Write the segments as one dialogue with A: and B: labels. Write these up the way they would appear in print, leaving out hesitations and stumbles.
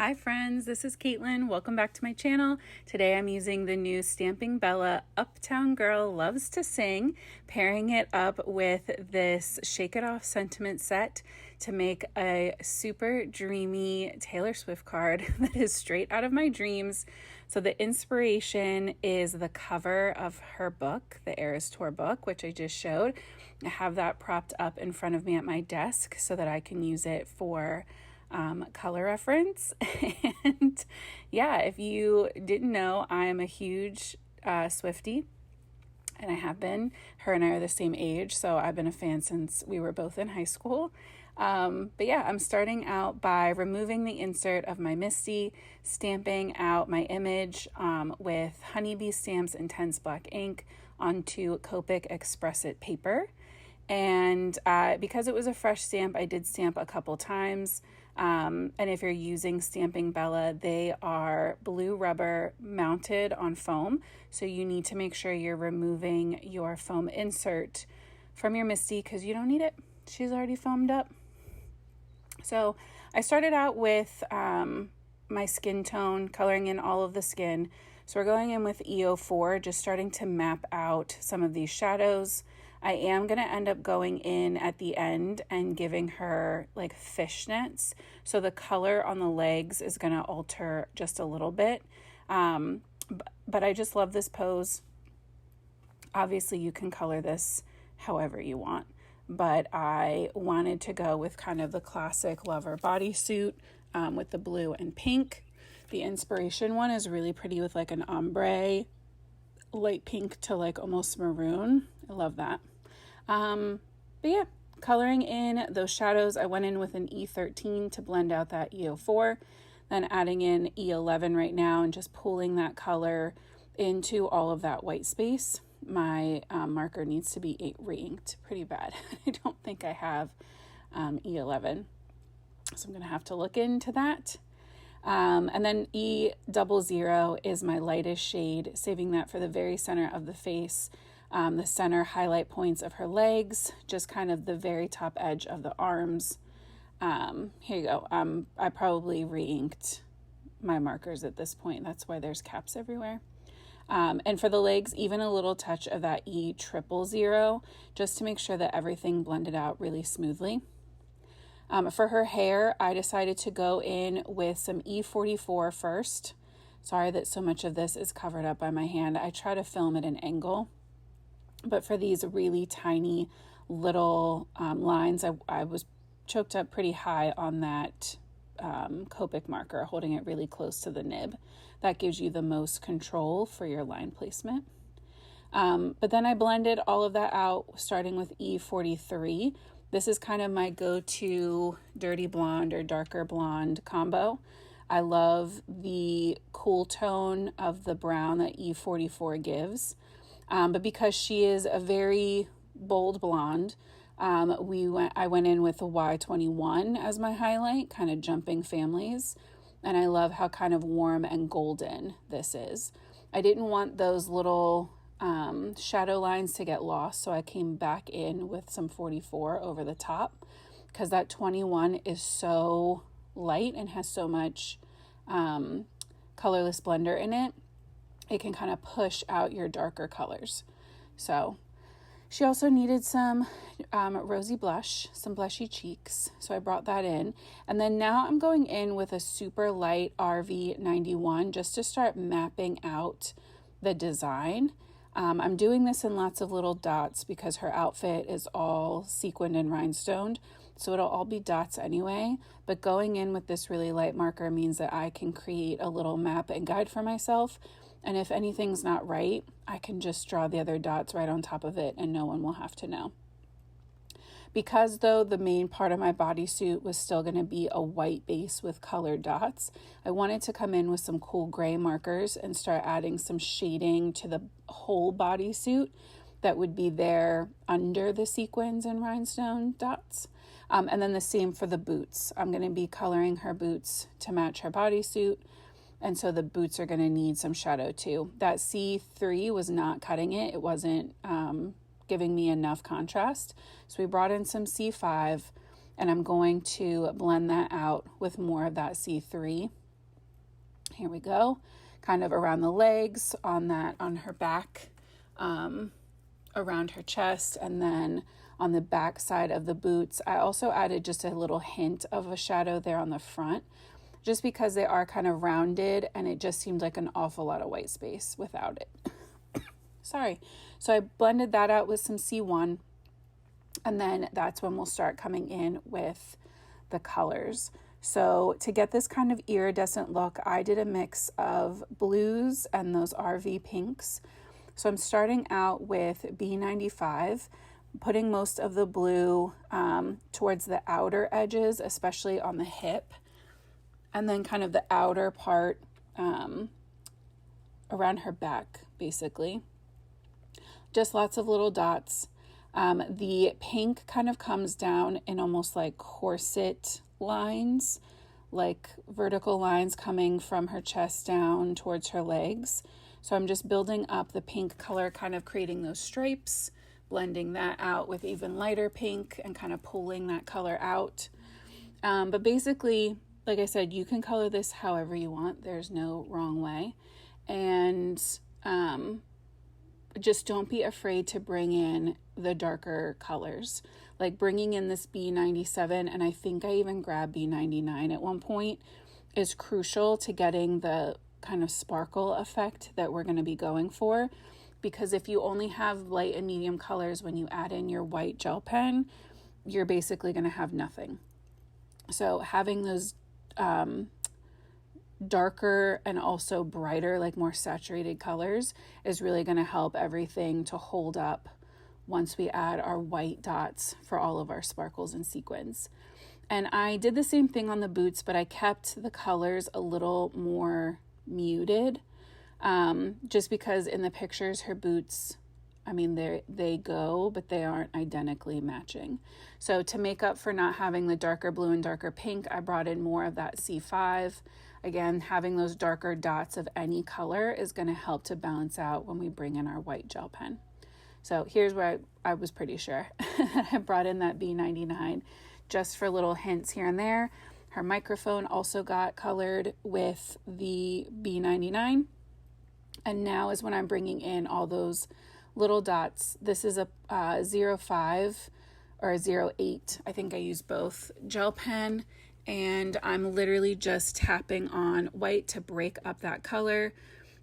A: Hi friends, this is Caitlin. Welcome back to my channel. Today I'm using the new Stampingbella Uptown Girl Loves to Sing, pairing it up with this Shake It Off sentiment set to make a super dreamy Taylor Swift card that is straight out of my dreams. So the inspiration is the cover of her book, the Eras Tour book, which I just showed. I have that propped up in front of me at my desk so that I can use it for color reference. And yeah, if you didn't know, I'm a huge Swiftie, and I have been. Her and I are the same age, so I've been a fan since we were both in high school. But yeah, I'm starting out by removing the insert of my Misty, stamping out my image with honeybee stamps intense black ink onto Copic Express It paper. And because it was a fresh stamp, I did stamp a couple times. And if you're using Stampingbella, they are blue rubber mounted on foam. So you need to make sure you're removing your foam insert from your Misty because you don't need it. She's already foamed up. So I started out with my skin tone, coloring in all of the skin. So we're going in with EO4, just starting to map out some of these shadows. I am going to end up going in at the end and giving her like fishnets. So the color on the legs is going to alter just a little bit. But I just love this pose. Obviously, you can color this however you want. But I wanted to go with kind of the classic lover bodysuit with the blue and pink. The inspiration one is really pretty with like an ombre, light pink to like almost maroon. I love that. But yeah, coloring in those shadows, I went in with an E13 to blend out that EO4, then adding in E11 right now and just pulling that color into all of that white space. My marker needs to be re-inked pretty bad. I don't think I have E11, so I'm going to have to look into that. And then E00 is my lightest shade, saving that for the very center of the face. The center highlight points of her legs, just kind of the very top edge of the arms. Here you go. I probably re-inked my markers at this point. That's why there's caps everywhere. And for the legs, even a little touch of that E000, just to make sure that everything blended out really smoothly. For her hair, I decided to go in with some E44 first. Sorry that so much of this is covered up by my hand. I try to film at an angle. But for these really tiny little lines, I was choked up pretty high on that Copic marker, holding it really close to the nib. That gives you the most control for your line placement. But then I blended all of that out, starting with E43. This is kind of my go-to dirty blonde or darker blonde combo. I love the cool tone of the brown that E44 gives. But because she is a very bold blonde, I went in with a Y21 as my highlight, kind of jumping families. And I love how kind of warm and golden this is. I didn't want those little shadow lines to get lost, so I came back in with some 44 over the top because that 21 is so light and has so much colorless blender in it. It can kind of push out your darker colors. So she also needed some rosy blush, some blushy cheeks. So I brought that in. And then now I'm going in with a super light RV91 just to start mapping out the design. I'm doing this in lots of little dots because her outfit is all sequined and rhinestoned. So it'll all be dots anyway. But going in with this really light marker means that I can create a little map and guide for myself. And if anything's not right, I can just draw the other dots right on top of it and no one will have to know. Because though the main part of my bodysuit was still going to be a white base with colored dots, I wanted to come in with some cool gray markers and start adding some shading to the whole bodysuit that would be there under the sequins and rhinestone dots. And then the same for the boots. I'm going to be coloring her boots to match her bodysuit. And so the boots are going to need some shadow too. That C3 was not cutting it. It wasn't giving me enough contrast. So we brought in some C5 and I'm going to blend that out with more of that C3 Here we go. Kind of around the legs, on her back, around her chest, and then on the back side of the boots. I also added just a little hint of a shadow there on the front, just because they are kind of rounded and it just seemed like an awful lot of white space without it. Sorry. So I blended that out with some C1, and then that's when we'll start coming in with the colors. So to get this kind of iridescent look, I did a mix of blues and those RV pinks. So I'm starting out with B95, putting most of the blue towards the outer edges, especially on the hip, and then kind of the outer part around her back, basically. Just lots of little dots. The pink kind of comes down in almost like corset lines, like vertical lines coming from her chest down towards her legs. So I'm just building up the pink color, kind of creating those stripes, blending that out with even lighter pink and kind of pulling that color out. But basically, like I said, you can color this however you want. There's no wrong way. And just don't be afraid to bring in the darker colors, like bringing in this B97, and I think I even grabbed B99 at one point, is crucial to getting the kind of sparkle effect that we're going to be going for. Because if you only have light and medium colors when you add in your white gel pen, you're basically going to have nothing. So having those darker and also brighter, like more saturated colors is really going to help everything to hold up once we add our white dots for all of our sparkles and sequins. And I did the same thing on the boots, but I kept the colors a little more muted, just because in the pictures her boots, I mean, they go, but they aren't identically matching. So to make up for not having the darker blue and darker pink, I brought in more of that C5. Again, having those darker dots of any color is going to help to balance out when we bring in our white gel pen. So here's where I was pretty sure I brought in that B99 just for little hints here and there. Her microphone also got colored with the B99. And now is when I'm bringing in all those little dots. This is a 05 or a 08. I think I used both gel pen, and I'm literally just tapping on white to break up that color,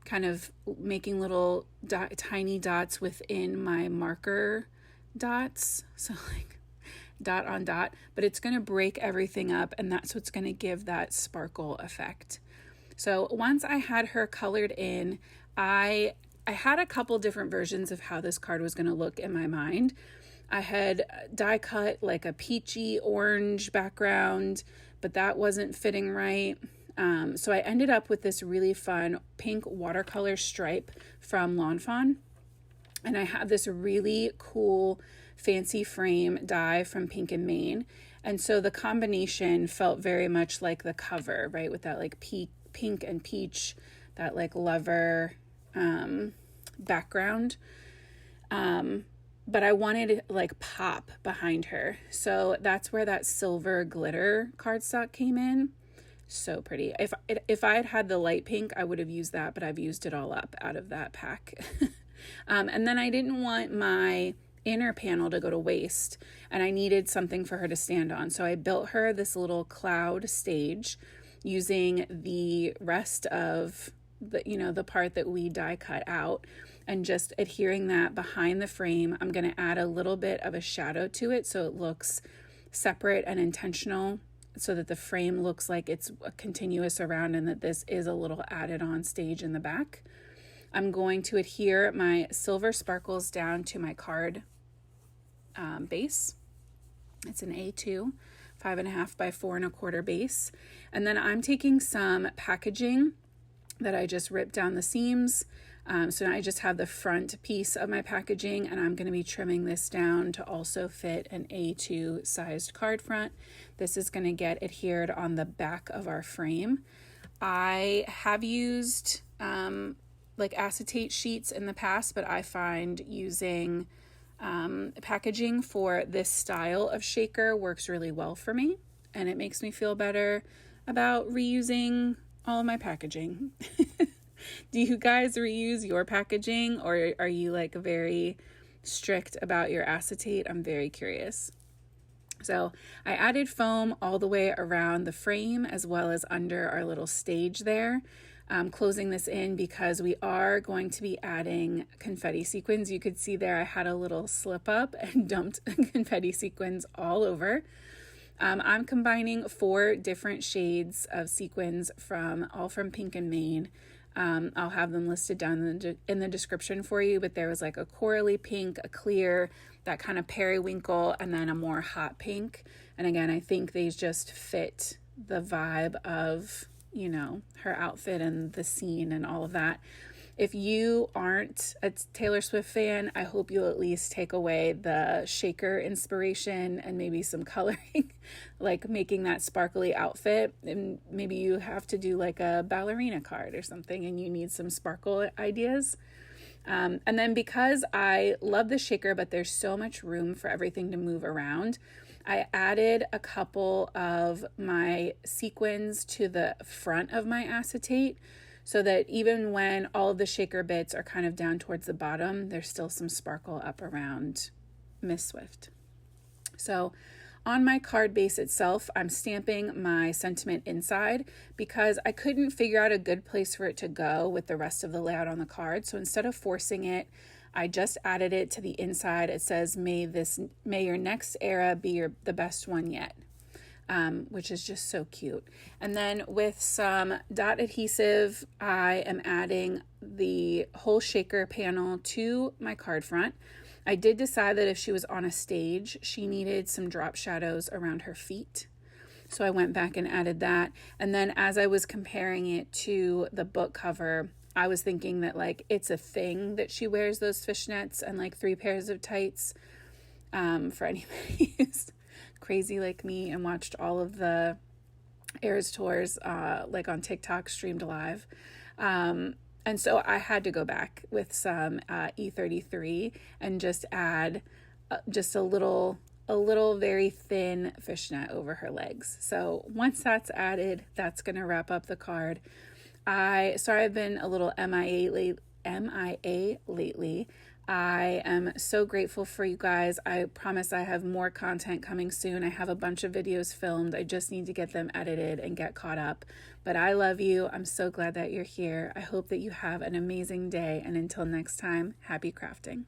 A: kind of making little tiny dots within my marker dots. So like dot on dot, but it's going to break everything up, and that's what's going to give that sparkle effect. So once I had her colored in, I had a couple different versions of how this card was going to look in my mind. I had die cut like a peachy orange background, but that wasn't fitting right. So I ended up with this really fun pink watercolor stripe from Fawn. And I have this really cool fancy frame die from Pink and Main. And so the combination felt very much like the cover, right? With that like pink and peach, that like lover background. But I wanted like pop behind her. So that's where that silver glitter cardstock came in. So pretty. If I had had the light pink, I would have used that, but I've used it all up out of that pack. And then I didn't want my inner panel to go to waste, and I needed something for her to stand on. So I built her this little cloud stage using the rest of the part that we die cut out, and just adhering that behind the frame. I'm going to add a little bit of a shadow to it so it looks separate and intentional, so that the frame looks like it's continuous around and that this is a little added on stage in the back. I'm going to adhere my silver sparkles down to my card base. It's an A2, 5.5 by 4.25 base. And then I'm taking some packaging that I just ripped down the seams. So now I just have the front piece of my packaging, and I'm going to be trimming this down to also fit an A2 sized card front. This is going to get adhered on the back of our frame. I have used like acetate sheets in the past, but I find using packaging for this style of shaker works really well for me, and it makes me feel better about reusing all of my packaging. Do you guys reuse your packaging, or are you like very strict about your acetate? I'm very curious. So I added foam all the way around the frame as well as under our little stage there. Closing this in because we are going to be adding confetti sequins. You could see there I had a little slip up and dumped confetti sequins all over. I'm combining 4 different shades of sequins all from Pink and Main. I'll have them listed down in the description for you, but there was like a corally pink, a clear, that kind of periwinkle, and then a more hot pink. And again, I think these just fit the vibe of, you know, her outfit and the scene and all of that. If you aren't a Taylor Swift fan, I hope you'll at least take away the shaker inspiration and maybe some coloring, like making that sparkly outfit. And maybe you have to do like a ballerina card or something and you need some sparkle ideas. And then because I love the shaker, but there's so much room for everything to move around, I added a couple of my sequins to the front of my acetate, so that even when all of the shaker bits are kind of down towards the bottom, there's still some sparkle up around Miss Swift. So on my card base itself, I'm stamping my sentiment inside because I couldn't figure out a good place for it to go with the rest of the layout on the card. So instead of forcing it, I just added it to the inside. It says, may your next era be the best one yet. Which is just so cute. And then with some dot adhesive, I am adding the whole shaker panel to my card front. I did decide that if she was on a stage, she needed some drop shadows around her feet. So I went back and added that. And then as I was comparing it to the book cover, I was thinking that like it's a thing that she wears those fishnets and like 3 pairs of tights. For anybody who's crazy like me and watched all of the Eras tours like on TikTok streamed live. And so I had to go back with some E33 and just add just a little very thin fishnet over her legs. So once that's added, that's going to wrap up the card. I've been a little MIA lately. I am so grateful for you guys. I promise I have more content coming soon. I have a bunch of videos filmed. I just need to get them edited and get caught up. But I love you. I'm so glad that you're here. I hope that you have an amazing day. And until next time, happy crafting.